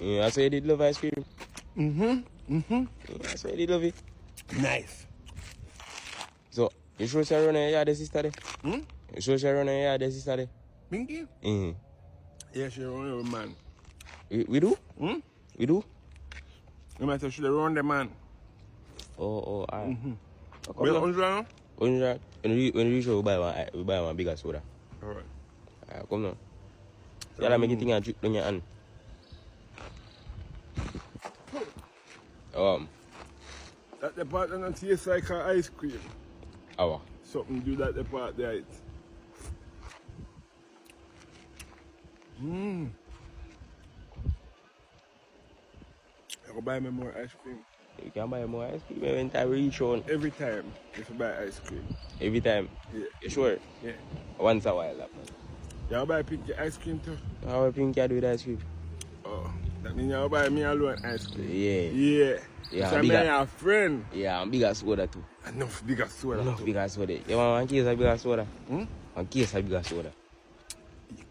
Yeah, I say you did love ice cream. Yeah, I say you did love it. nice. So, you sure she run a yard this Saturday? You sure she run a yard this Saturday? Pinky? Yeah, she run over man. We do? We do? You might say she run the man. Oh, alright. Wait, 100? 100. When we reach, we buy one bigger soda. Alright. Alright, come now. You gotta make it thing and drip down your hand. That the part that tastes like ice cream. Our. Something do that the part there. I go buy me more ice cream. You can buy more ice cream every time we reach on. Every time if you buy ice cream. Every time? Yeah. You sure? Yeah. Once a while, that man. Y'all buy Pinky ice cream too? How I think you do with ice cream? Oh, that means y'all buy me alone ice cream. Yeah. Yeah. Yeah, so I'm your friend. Yeah, I'm bigger soda too. Enough bigger soda. Enough bigger soda. You want one case of bigger soda? One case of bigger soda.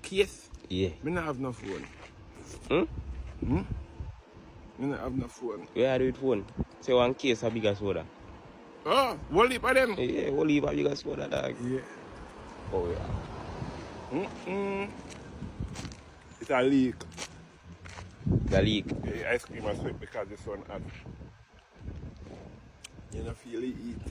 Case? Yeah. Me not have no phone. Me not have no phone. Where are you with phone? Say one case of bigger soda. Oh, whole heap of them? Yeah, whole heap of bigger soda, dog. Yeah. Oh, yeah. It's a leak. The leak. Yeah, ice cream is sweet because this one hot. You don't feel it eat.